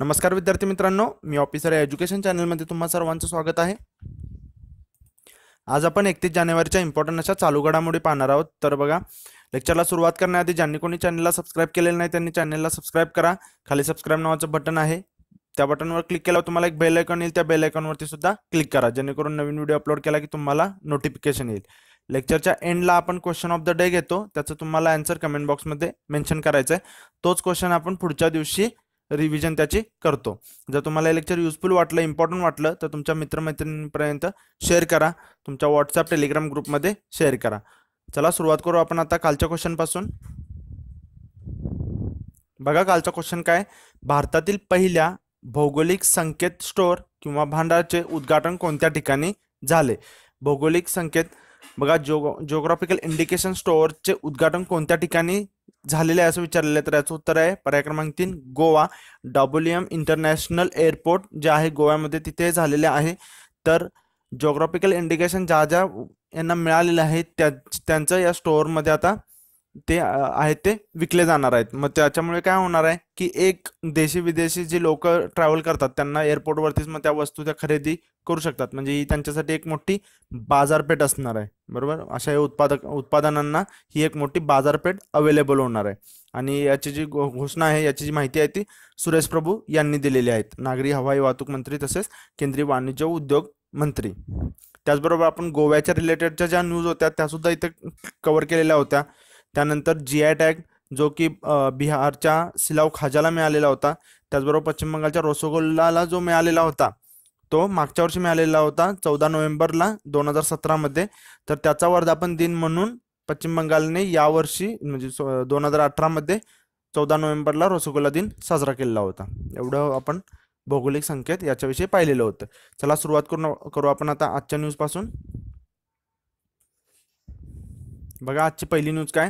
नमस्कार विद्यार्थी मित्रांनो, मी ऑफिसर या एज्युकेशन चॅनलमध्ये तुम्हा सर्वांचं स्वागत आहे. आज आपण 31 जानेवारीच्या इम्पॉर्टंट अशा चालू घडामोडी पाहणार आहोत. तर बघा, लेक्चरला सुरुवात करण्याआधी ज्यांनी कोणी चॅनलला सबस्क्राईब केलेलं नाही त्यांनी चॅनलला सबस्क्राईब करा. खाली सबस्क्राईब नावाचं बटन आहे, त्या बटनवर क्लिक केल्यावर तुम्हाला एक बेल आयकॉन येईल. त्या बेल आयकॉनवरती सुद्धा क्लिक करा, जेणेकरून नवीन व्हिडिओ अपलोड केला की तुम्हाला नोटिफिकेशन येईल. लेक्चरच्या एंडला आपण क्वेश्चन ऑफ द डे घेतो, त्याचं तुम्हाला आन्सर कमेंट बॉक्समध्ये मेन्शन करायचं आहे. तोच क्वेश्चन आपण पुढच्या दिवशी रिव्हिजन त्याची करतो. जर तुम्हाला हे लेक्चर युजफुल वाटलं, इम्पॉर्टंट वाटलं तर तुमच्या मित्रमैत्रिणींपर्यंत शेअर करा, तुमच्या व्हॉट्सअप टेलिग्राम ग्रुपमध्ये शेअर करा. चला सुरुवात करू आपण आता कालच्या क्वेश्चन पासून. बघा कालचा क्वेश्चन काय, भारतातील पहिल्या भौगोलिक संकेत स्टोअर किंवा भांडाराचे उद्घाटन कोणत्या ठिकाणी झाले. भौगोलिक संकेत बघा, जिओग्राफिकल इंडिकेशन स्टोअरचे उद्घाटन कोणत्या ठिकाणी झालेले आहे असं विचारलेलं आहे. तर याचं उत्तर आहे पर्याय क्रमांक 3 गोवा. WM इंटरनॅशनल एअरपोर्ट जे आहे गोव्यामध्ये तिथे झालेले आहे. तर जिओग्राफिकल इंडिकेशन ज्या ज्या यांना मिळालेलं आहे त्यांचं या स्टोअरमध्ये आता ते आहेत ते विकले जाणार आहेत. मग त्याच्यामुळे काय होणार आहे की एक देशी विदेशी जे लोक ट्रॅव्हल करतात त्यांना एअरपोर्टवरतीच मग त्या वस्तू त्या खरेदी करू शकतात. म्हणजे ही त्यांच्यासाठी एक मोठी बाजारपेठ असणार आहे. बरोबर, अशा या उत्पादनांना ही एक मोठी बाजारपेठ अवेलेबल होणार आहे. आणि याची जी घोषणा आहे, याची जी माहिती आहे ती सुरेश प्रभू यांनी दिलेली आहेत, नागरी हवाई वाहतूक मंत्री तसेच केंद्रीय वाणिज्य उद्योग मंत्री. त्याचबरोबर आपण गोव्याच्या रिलेटेडच्या ज्या न्यूज होत्या त्या सुद्धा इथे कव्हर केलेल्या होत्या. त्यानंतर GI टॅग जो की बिहारच्या सिलाव खाजाला मिळालेला होता. त्याचबरोबर पश्चिम बंगालच्या रसगोल्लाला जो मिळालेला होता तो मागच्या वर्षी मिळालेला होता 14 नोव्हेंबरला 2017 मध्ये. तर त्याचा वर्धापन दिन म्हणून पश्चिम बंगालने यावर्षी म्हणजे 2018 मध्ये 14 नोव्हेंबरला रसगोल्ला दिन साजरा केलेला होता. एवढं आपण भौगोलिक संकेत याच्याविषयी पाहिलेलं होतं. चला सुरुवात करू आपण आता आजच्या न्यूज पासून. बघा आजची पहिली न्यूज काय,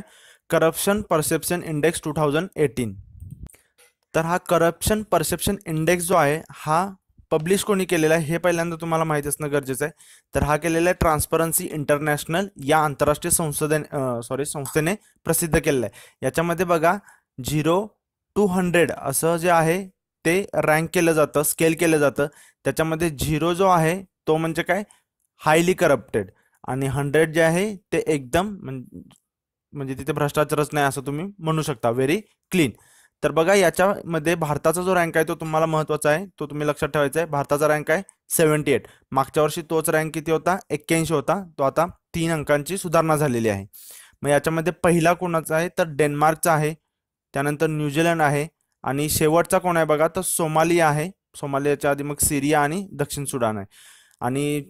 करप्शन परसेप्शन इंडेक्स 2018. तर हा करप्शन परसेप्शन इंडेक्स जो आहे हा पब्लिश कोणी केलेला आहे हे पहिल्यांदा तुम्हाला माहिती असणं गरजेचं आहे. तर हा केलेला आहे ट्रान्सपरन्सी इंटरनॅशनल या आंतरराष्ट्रीय संस्थेने प्रसिद्ध केलेला आहे. याच्यामध्ये बघा 0 to 100 असं जे आहे ते रँक केलं जातं, स्केल केलं जातं. त्याच्यामध्ये 0 जो आहे तो म्हणजे काय, हायली करप्टेड, आणि 100 जे आहे ते एकदम म्हणजे तिथे भ्रष्टाचारच नाही असं तुम्ही म्हणू शकता, व्हेरी क्लीन. तर बघा याच्यामध्ये भारताचा जो रँक आहे तो तुम्हाला महत्त्वाचा आहे, तो तुम्ही लक्षात ठेवायचा आहे. भारताचा रँक आहे 78. मागच्या वर्षी तोच रँक किती होता, 81 होता. तो आता 3 अंकांची सुधारणा झालेली आहे. मग याच्यामध्ये पहिला कोणाचा आहे तर डेन्मार्कचा आहे, त्यानंतर न्यूझीलंड आहे, आणि शेवटचा कोण आहे बघा तर सोमालिया आहे. सोमालियाच्या आधी मग सिरिया आणि दक्षिण सुदान आहे. आणि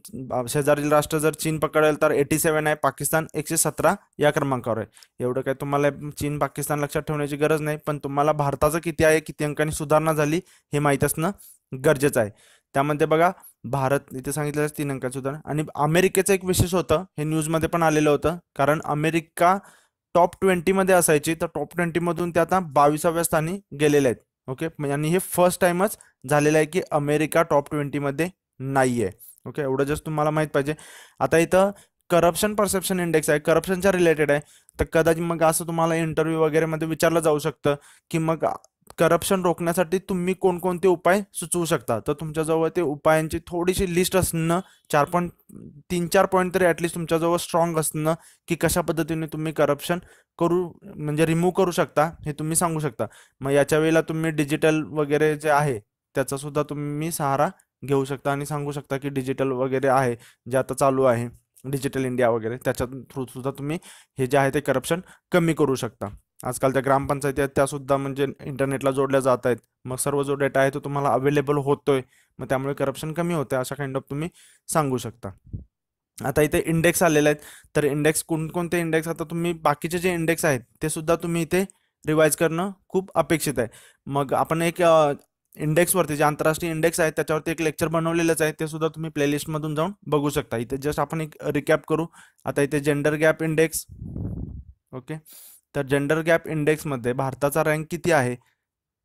शेजारील राष्ट्र जर चीन पकडेल तर 87 आहे, पाकिस्तान 117 या क्रमांकावर आहे. एवढं काय तुम्हाला चीन पाकिस्तान लक्षात ठेवण्याची गरज नाही, पण तुम्हाला भारताचं किती आहे, किती अंकांनी सुधारणा झाली हे माहीत असणं गरजेचं आहे. त्यामध्ये बघा भारत इथे सांगितलं 3 अंकांची सुधारणा. आणि अमेरिकेचं एक विशेष होतं, हे न्यूजमध्ये पण आलेलं होतं, कारण अमेरिका टॉप 20 मध्ये असायची, तर टॉप 20 मधून ते आता 22व्या स्थानी गेलेले आहेत. ओके, आणि हे फर्स्ट टाइमच झालेलं आहे की अमेरिका टॉप 20 मध्ये नाहीये. ओके, एवढं जस्ट तुम्हाला माहित पाहिजे. आता इथं करप्शन परसेप्शन इंडेक्स आहे, करप्शनच्या रिलेटेड आहे. तर कदाचित मग असं तुम्हाला इंटरव्ह्यू वगैरे मध्ये विचारलं जाऊ शकतं की मग करप्शन रोखण्यासाठी तुम्ही कोणकोणते उपाय सुचवू शकता. तर तुमच्याजवळ ते उपायांची थोडीशी लिस्ट असणं, 3-4 पॉईंट तरी ॲटलिस्ट तुमच्याजवळ स्ट्रॉंग असणं की कशा पद्धतीने तुम्ही करप्शन म्हणजे रिमूव्ह करू शकता हे तुम्ही सांगू शकता. मग याच्या वेळेला तुम्ही डिजिटल वगैरे जे आहे त्याचा सुद्धा तुम्ही सहारा घेऊ शकता आणि सांगू शकता की डिजिटल वगैरे आहे जे आता चालू आहे, डिजिटल इंडिया वगैरे, त्याच्या थ्रू सुद्धा तुम्ही हे जे आहे ते करप्शन कमी करू शकता. आजकाल त्या ग्रामपंचायती आहेत त्या सुद्धा म्हणजे इंटरनेटला जोडल्या जात आहेत. मग सर्व जो डेटा आहे तो तुम्हाला अवेलेबल होतोय, मग त्यामुळे करप्शन कमी होते, अशा काइंड ऑफ तुम्ही सांगू शकता. आता इथे इंडेक्स आलेले आहेत. तर इंडेक्स कोणकोणते इंडेक्स, आता तुम्ही बाकीचे जे इंडेक्स आहेत ते सुद्धा तुम्ही इथे रिवाइज करणं खूप अपेक्षित आहे. मग आपण एक इंडेक्सवरती जे आंतरराष्ट्रीय इंडेक्स आहेत त्याच्यावरती एक लेक्चर बनवलेलंच आहे, ते सुद्धा तुम्ही प्लेलिस्टमधून जाऊन बघू शकता. इथे जस्ट आपण एक रिकॅप करू. आता इथे जेंडर गॅप इंडेक्स. ओके, तर जेंडर गॅप इंडेक्समध्ये भारताचा रँक किती आहे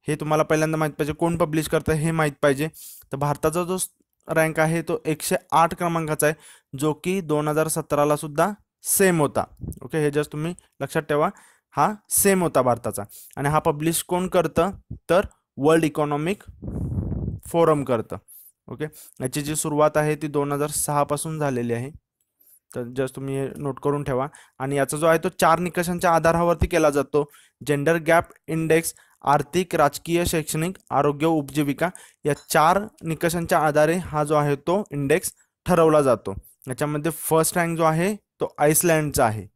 हे तुम्हाला पहिल्यांदा माहीत पाहिजे. कोण पब्लिश करतं हे माहीत पाहिजे. तर भारताचा जो रँक आहे तो 108 क्रमांकाचा आहे, जो की 2017ला सुद्धा सेम होता. ओके, हे जस्ट तुम्ही लक्षात ठेवा, हा सेम होता भारताचा. आणि हा पब्लिश कोण करतं तर वर्ल्ड इकॉनॉमिक फोरम करतं. ओके, याची जी सुरुवात आहे ती 2006 पासून झालेली आहे. तर जस्ट तुम्ही हे नोट करून ठेवा. आणि याचा जो आहे तो 4 निकषांच्या आधारावरती केला जातो. जेंडर गॅप इंडेक्स, आर्थिक, राजकीय, शैक्षणिक, आरोग्य, उपजीविका या 4 निकषांच्या आधारे हा जो आहे तो इंडेक्स ठरवला जातो. याच्यामध्ये फर्स्ट रँक जो आहे तो आईसलँडचा आहे.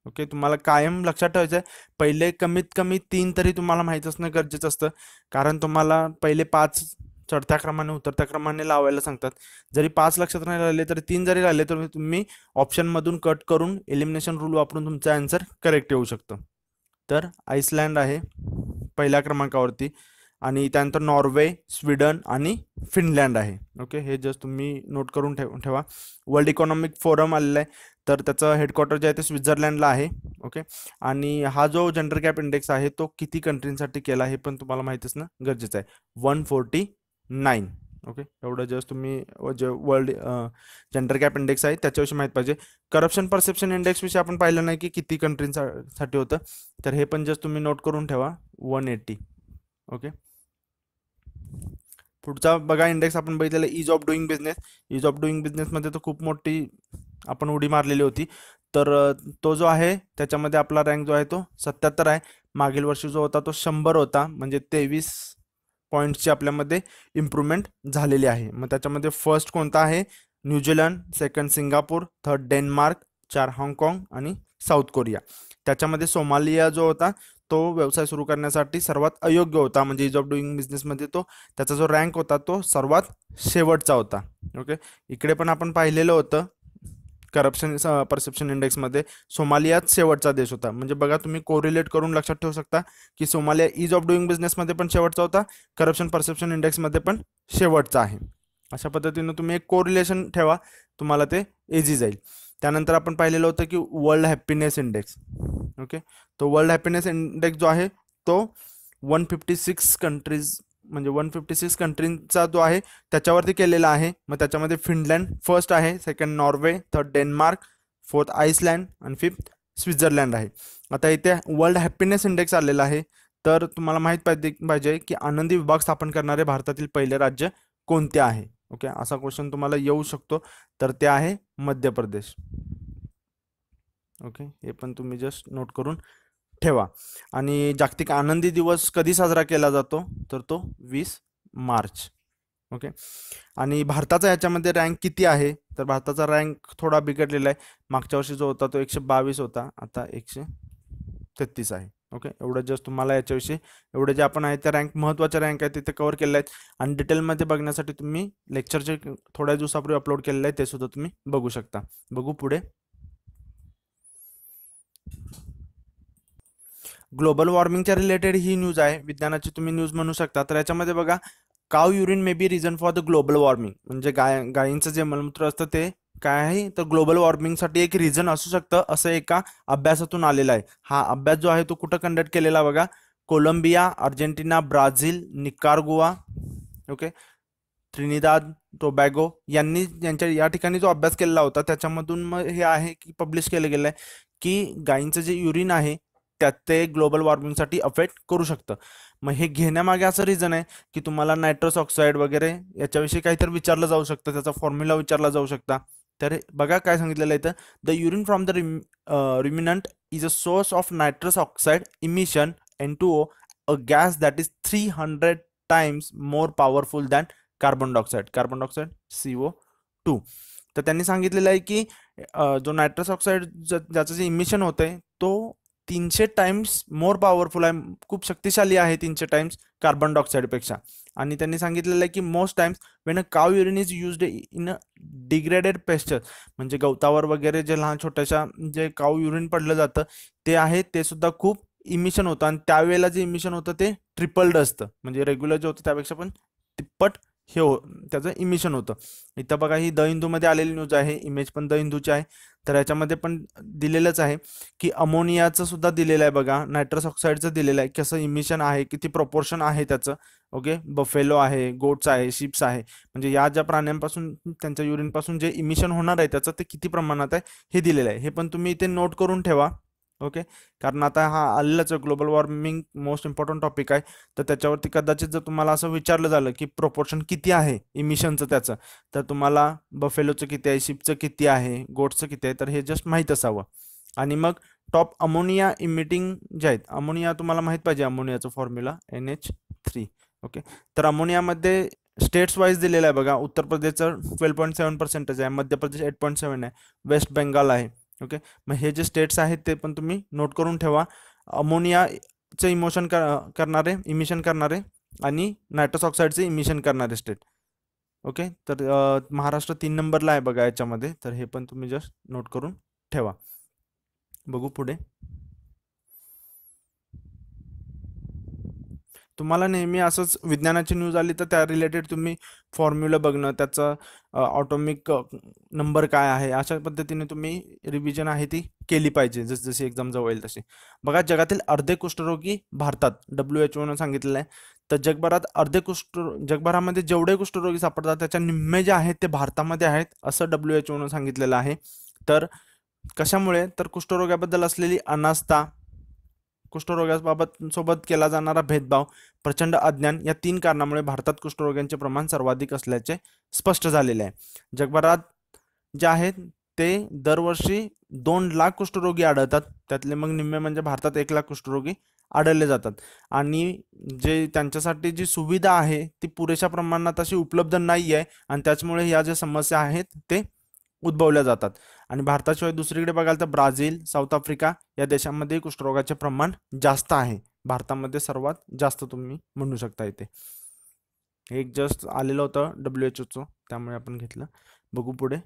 ओके, तुम्हाला कायम लक्षात ठेवायचं आहे, पहिले कमीत कमी 3 तरी तुम्हाला माहीत असणं गरजेचं असतं. कारण तुम्हाला पहिले 5 चढत्या क्रमाने उतरत्या क्रमाने लावायला सांगतात. जरी 5 लक्षात नाही राहिले तरी 3 जरी राहिले तर तुम्ही ऑप्शनमधून कट करून एलिमिनेशन रूल वापरून तुमचं आन्सर करेक्ट येऊ शकतं. तर आईसलँड आहे पहिल्या क्रमांकावरती, आणि त्यानंतर नॉर्वे, स्वीडन आणि फिनलँड आहे. ओके, हे जस्ट तुम्ही नोट करून ठेवा. वर्ल्ड इकॉनॉमिक फोरम आलेला आहे, तर त्याचं हेडक्वार्टर जे आहे ते स्वित्झर्लंडला आहे. ओके, आणि हा जो जेंडर गॅप इंडेक्स आहे तो किती कंट्रींसाठी केला हे पण तुम्हाला माहिती असणं गरजेचं आहे. 149. ओके, एवढं जस्ट तुम्ही जे वर्ल्ड जेंडर गॅप इंडेक्स आहे त्याच्याविषयी माहीत पाहिजे. करप्शन परसेप्शन इंडेक्स विषयी आपण पाहिलं नाही की किती कंट्रींसाठी होतं, तर हे पण जस्ट तुम्ही नोट करून ठेवा, 180. ओके, पुढचा बघा इंडेक्स आपण बघितलेला is of doing business. Is of doing बिझनेसमध्ये तर खूप मोठी आपण उडी मारलेली होती. तर तो जो आहे त्याच्यामध्ये आपला रँक जो आहे तो 77 आहे. मागील वर्षी जो होता तो 100 होता, म्हणजे 23 पॉईंट्सची आपल्यामध्ये इम्प्रूव्हमेंट झालेली आहे. मग त्याच्यामध्ये फर्स्ट कोणता आहे? New Zealand, second Singapore, third Denmark, 4 हाँगकाँग आणि साऊथ कोरिया. त्याच्यामध्ये सोमालिया जो होता तो व्यवसाय सुरू करण्यासाठी सर्वात अयोग्य होता, म्हणजे इज ऑफ डुईंग बिझनेसमध्ये तो त्याचा जो रँक होता तो सर्वात शेवटचा होता. ओके, इकडे पण आपण पाहिलेलं होतं करप्शन परसेप्शन इंडेक्समध्ये सोमालियाच शेवटचा देश होता. म्हणजे बघा, तुम्ही कोरिलेट करून लक्षात ठेवू शकता की सोमालिया इज ऑफ डुईंग बिझनेसमध्ये पण शेवटचा होता, करप्शन परसेप्शन इंडेक्समध्ये पण शेवटचा आहे. अशा पद्धतीनं तुम्ही एक कोरिलेशन ठेवा, तुम्हाला ते इझी जाईल. त्यानंतर आपण पाहिलेलं होतं की वर्ल्ड हॅपीनेस इंडेक्स. ओके, तो वर्ल्ड हॅपीनेस इंडेक्स जो आहे तो 156 कंट्रीज, म्हणजे 156 कंट्रींचा जो आहे त्याच्यावरती केलेला आहे. मग त्याच्यामध्ये फिनलँड फर्स्ट आहे, second Norway, third Denmark, fourth Iceland आणि फिफ्थ स्वित्झर्लंड आहे. आता इथे वर्ल्ड हॅपीनेस इंडेक्स आलेला आहे, तर तुम्हाला माहीत पाहिजे की आनंदी विभाग स्थापन करणारे भारतातील पहिले राज्य कोणते आहे. ओके, असा क्वेश्चन तुम्हाला येऊ शकतो, तर ते आहे मध्य प्रदेश. ओके, हे पण तुम्ही जस्ट नोट करून ठेवा. आणि जागतिक आनंदी दिवस कधी साजरा केला जातो? तर तो 20 मार्च. ओके, आणि भारताचा याच्यामध्ये रँक किती आहे? तर भारताचा रँक थोडा बिघडलेला आहे. मागच्या वर्षी जो होता तो 122 होता, आता 133 आहे. ओके, एवढं जस्ट तुम्हाला याच्याविषयी एवढे जे आपण आहे त्या रँक महत्त्वाच्या रँक आहेत तिथे कव्हर केले आहेत. आणि डिटेलमध्ये बघण्यासाठी तुम्ही लेक्चरचे थोड्या दिवसापूर्वी अपलोड केलेलं आहे, ते सुद्धा तुम्ही बघू शकता. बघू पुढे. ग्लोबल वॉर्मिंगच्या रिलेटेड ही न्यूज आहे, विज्ञानाची तुम्ही न्यूज म्हणू शकता. तर याच्यामध्ये बघा, काव urine may be reason for the global warming, म्हणजे गायींचं जे मलमूत्र असतं ते काय आहे, तर ग्लोबल वॉर्मिंगसाठी एक रिझन असू शकतं, असं एका अभ्यासातून आलेला आहे. हा अभ्यास जो आहे तो कुठं कंडक्ट केलेला बघा, Colombia, Argentina, Brazil, Nicaragua, okay, Trinidad Tobago यांच्या या ठिकाणी जो अभ्यास केलेला होता त्याच्यामधून मग हे आहे की पब्लिश केलं गेलं आहे की गायींचं जे युरिन आहे त्यात ते ग्लोबल वॉर्मिंगसाठी अफेक्ट करू शकतं. मग हे घेण्यामागे असं रिझन आहे की तुम्हाला नायट्रस ऑक्साईड वगैरे याच्याविषयी काहीतरी विचारलं जाऊ शकतं, त्याचा फॉर्म्युला विचारला जाऊ शकता. तर बघा काय सांगितलेलं आहे, तर the urine from the ruminant is a source of nitrous oxide emission N2O, a gas that is 300 times more powerful than carbon dioxide CO2. तर त्यांनी सांगितलेलं आहे की जो नायट्रस ऑक्साईड ज्याचं जे इमिशन होतंय तो 300 टाइम्स मोर पॉवरफुल आहे, खूप शक्तिशाली आहे 300 टाइम्स कार्बन डायऑक्साईडपेक्षा. आणि त्यांनी सांगितलेलं आहे की मोस्ट टाइम्स वेन अ काव urine is used in a degraded pasture, म्हणजे गवतावर वगैरे जे लहान छोट्याशा जे काव युरिन पडलं जातं ते आहे ते सुद्धा खूप इमिशन होतं, आणि त्यावेळेला जे इमिशन होतं ते ट्रिपल्ड असतं, म्हणजे रेग्युलर जे होतं त्यापेक्षा पण तिप्पट हे त्याचं इमिशन होतं. इथं बघा, ही द हिंदूमध्ये आलेली न्यूज आहे, इमेज पण द हिंदूची आहे. तर याच्यामध्ये पण दिलेलंच आहे की अमोनियाचं सुद्धा दिलेलं आहे बघा, नायट्रस ऑक्साईडचं दिलेलं आहे, कसं इमिशन आहे, किती प्रपोर्शन आहे त्याचं. ओके, बफेलो आहे, गोट्स आहे, शिप्स आहे, म्हणजे या ज्या प्राण्यांपासून त्यांच्या युरिनपासून जे इमिशन होणार आहे त्याचं ते किती प्रमाणात आहे हे दिलेलं आहे. हे पण तुम्ही इथे नोट करून ठेवा. ओके, कारण आता हा आलेलाच global warming most important topic आहे. तर त्याच्यावरती कदाचित जर तुम्हाला असं विचारलं झालं की प्रोपोर्शन किती आहे इमिशनचं त्याचं, तर तुम्हाला बफेलोचं किती आहे, शिपचं किती आहे, गोट्सचं किती आहे, तर हे जस्ट माहीत असावं. आणि मग टॉप अमोनिया इमिटिंग जे आहेत, अमोनिया तुम्हाला माहीत पाहिजे, अमोनियाचं फॉर्म्युला NH3. ओके, तर अमोनियामध्ये स्टेट्स वाईज दिलेलं आहे बघा. उत्तर प्रदेशचं 12.7% आहे, मध्य प्रदेश 8.7 आहे, वेस्ट बेंगाल आहे. ओके, मग हे जे स्टेट्स आहेत ते पण तुम्ही नोट करून ठेवा. अमोनियाचे करणारे इमिशन करणारे आणि नायट्रस ऑक्साईडचे इमिशन करणारे स्टेट. ओके, तर महाराष्ट्र 3 नंबरला आहे बघा याच्यामध्ये, तर हे पण तुम्ही जस्ट नोट करून ठेवा. बघू पुढे. तुम्हाला नेहमी असंच विज्ञानाची न्यूज आली तर त्या रिलेटेड तुम्ही फॉर्म्युला बघणं, त्याचा ऑटोमिक नंबर काय आहे, अशा पद्धतीने तुम्ही रिव्हिजन आहे ती केली पाहिजे जस जशी एक्झाम जवळ येईल तशी. बघा, जगातील अर्धे कुष्ठरोगी भारतात WHO सांगितलेलं आहे. तर जगभरामध्ये जेवढे कुष्ठरोगी सापडतात त्याच्या निम्मे जे आहेत ते भारतामध्ये आहेत असं WHO सांगितलेलं आहे. तर कशामुळे, तर कुष्ठरोगाबद्दल असलेली अनास्था, कुष्ठरोगाबाबत सोबत केला जाणारा भेदभाव, प्रचंड अज्ञान, या 3 कारणामुळे भारतात कुष्ठरोग्यांचे प्रमाण सर्वाधिक असल्याचे स्पष्ट झालेले आहे. जगभरात जे आहेत ते दरवर्षी 2 लाख कुष्ठरोगी आढळतात. त्यातले मग निम्मे म्हणजे भारतात 1 लाख कुष्ठरोगी आढळले जातात. आणि जे त्यांच्यासाठी जी सुविधा आहे ती पुरेशा प्रमाणात अशी उपलब्ध नाही आहे, आणि त्याच्यामुळे या ज्या समस्या आहेत ते उद्भवल्या जातात. आणि भारताशिवाय दुसरीकडे बघाल तर ब्राझील, साऊथ आफ्रिका या देशांमध्ये कुष्ठरोगाचे प्रमाण जास्त आहे. भारतामध्ये सर्वात जास्त तुम्ही म्हणू शकता. इथे एक जस्ट आलेलं होतं WHO, त्यामुळे आपण घेतलं. बघू पुढे.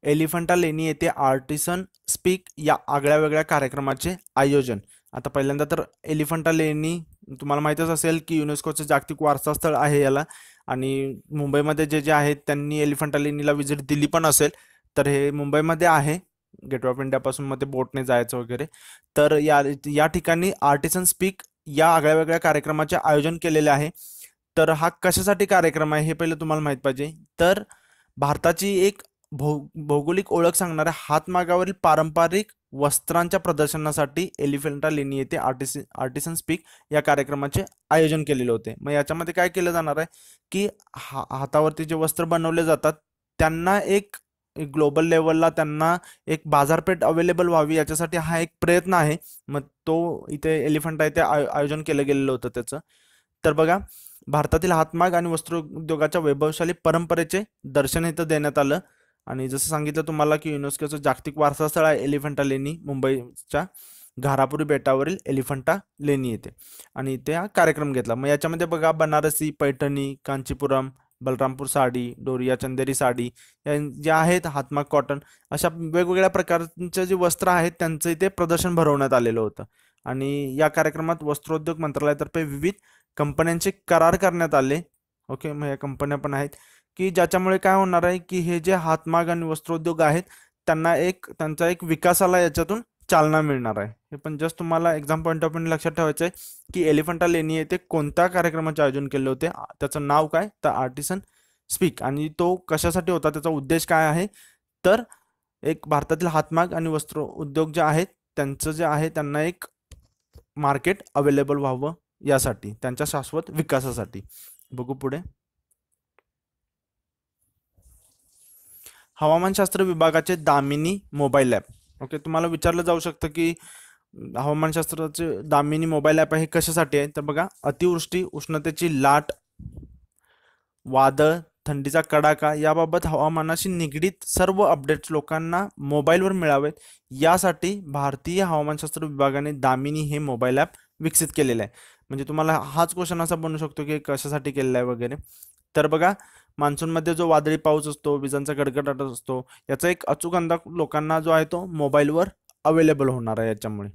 एलिफंटा लेणी येथे आर्टिसन स्पीक या आगळ्या वेगळ्या कार्यक्रमाचे आयोजन. आता पहिल्यांदा तर एलिफंटा लेणी तुम्हाला माहीतच असेल की युनेस्कोचं जागतिक वारसा स्थळ आहे याला. आणि मुंबईमध्ये जे जे आहेत त्यांनी एलिफंटा लेणीला व्हिजिट दिली पण असेल. तर हे मुंबईमध्ये आहे, गेटवे ऑफ इंडियापासून मध्ये बोटने जायचं वगैरे. तर या ठिकाणी आर्टिसन स्पीक या आगळ्या वेगळ्या कार्यक्रमाचे आयोजन केलेले आहे. तर हा कशासाठी कार्यक्रम आहे हे पहिलं तुम्हाला माहीत पाहिजे. तर भारताची एक भौगोलिक ओळख सांगणाऱ्या हातमागावरील पारंपरिक वस्त्रांच्या प्रदर्शनासाठी एलिफंटा लेणी येथे आर्टिसन स्पीक या कार्यक्रमाचे आयोजन केलेले होते. मग याच्यामध्ये काय केलं जाणार आहे की हातावरती जे वस्त्र बनवले जातात त्यांना एक ग्लोबल लेवलला त्यांना एक बाजारपेठ अवेलेबल व्हावी, याच्यासाठी हा एक प्रयत्न आहे. मग तो इथे एलिफंटा इथे आयोजन केलं गेलेलं होतं त्याचं. तर बघा, भारतातील हातमाग आणि वस्त्रोद्योगाच्या वैभवशाली परंपरेचे दर्शन इथं देण्यात आलं. आणि जसं सांगितलं तुम्हाला की युनेस्कोचं जागतिक वारसा स्थळ आहे एलिफंटा लेणी, मुंबईच्या घारापुरी बेटावरील एलिफंटा लेणी येथे. आणि इथे हा कार्यक्रम घेतला. मग याच्यामध्ये बघा, बनारसी, पैठणी, कांचीपुरम, बलरामपूर साडी, डोरिया चंदेरी साडी या ज्या आहेत, हातमाग कॉटन, अशा वेगवेगळ्या प्रकारचे जे वस्त्र आहेत त्यांचं इथे प्रदर्शन भरवण्यात आलेलं होतं. आणि या कार्यक्रमात वस्त्रोद्योग मंत्रालयातर्फे विविध कंपन्यांचे करार करण्यात आले. ओके, मग या कंपन्या पण आहेत की ज्याच्यामुळे काय होणार आहे की हे जे हातमाग आणि वस्त्रोद्योग आहेत त्यांचा एक विकासाला याच्यातून चालना मिळणार आहे. हे पण जस्ट तुम्हाला एक्झाम पॉईंट ऑफ व्ह्यू लक्षात ठेवायचं आहे की एलिफंटा लेणी येथे कोणत्या कार्यक्रमाचे आयोजन केले होते, त्याचं नाव काय, तर आर्टिसन स्पीक. आणि तो कशासाठी होता, त्याचा उद्देश काय आहे, तर एक भारतातील हातमाग आणि वस्त्र उद्योग जे आहेत त्यांचं जे आहे त्यांना एक मार्केट अवेलेबल व्हावं यासाठी, त्यांच्या शाश्वत विकासासाठी. बघू पुढे. हवामानशास्त्र विभागाचे दामिनी मोबाईल ॲप. ओके, तुम्हाला विचारलं जाऊ शकतं की हवामानशास्त्राचे दामिनी मोबाईल ॲप आहे कशासाठी आहे. तर बघा, अतिवृष्टी, उष्णतेची लाट, वादळ, थंडीचा कडाका याबाबत हवामानाशी निगडीत सर्व अपडेट्स लोकांना मोबाईलवर मिळावेत यासाठी भारतीय हवामानशास्त्र विभागाने दामिनी हे मोबाईल ॲप विकसित केलेलं आहे. म्हणजे तुम्हाला हाच क्वेश्चन असा बनू शकतो की कशासाठी केलेला आहे वगैरे. तर बघा, मान्सूनमध्ये जो वादळी पाऊस असतो, विजांचा गडगडाट असतो, याचा एक अचूक अंदाज लोकांना जो आहे तो मोबाईलवर अवेलेबल होणार आहे याच्यामुळे.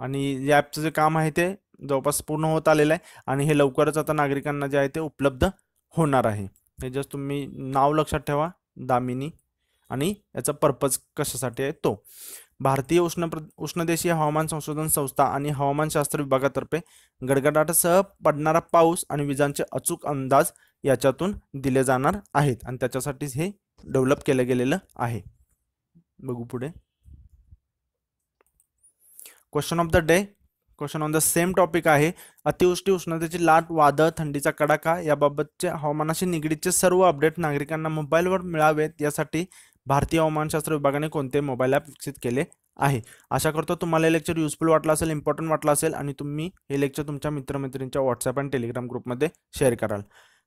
आणि या ॲपचं जे काम आहे ते जवळपास पूर्ण होत आलेलं आहे आणि हे लवकरच आता नागरिकांना जे आहे ते उपलब्ध होणार आहे. हे जस्ट तुम्ही नाव लक्षात ठेवा, दामिनी, आणि याचा पर्पज कशासाठी आहे तो. भारतीय उष्णदेशीय हवामान संशोधन संस्था आणि हवामानशास्त्र विभागातर्फे गडगडाटासह पडणारा पाऊस आणि विजांचे अचूक अंदाज याच्यातून दिले जाणार आहेत आणि त्याच्यासाठीच हे डेव्हलप केलं गेलेलं आहे. बघू पुढे. Question of the day. Question on the same topic आहे. अतिवृष्टी, उष्णतेची लाट, वादळ, थंडीचा कडाका याबाबतचे हवामानाशी निगडीतचे सर्व अपडेट नागरिकांना मोबाईलवर मिळावेत यासाठी भारतीय हवामानशास्त्र विभागाने कोणते मोबाईल ॲप विकसित केले आहे. आशा करतो तुम्हाला हे लेक्चर युजफुल वाटलं असेल, इम्पॉर्टंट वाटलं असेल आणि तुम्ही हे लेक्चर तुमच्या मित्रमैत्रिणींच्या व्हॉट्सअप आणि टेलिग्राम ग्रुपमध्ये शेअर कराल.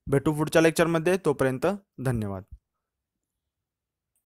भेटू पुढच्या लेक्चरमध्ये. तोपर्यंत धन्यवाद.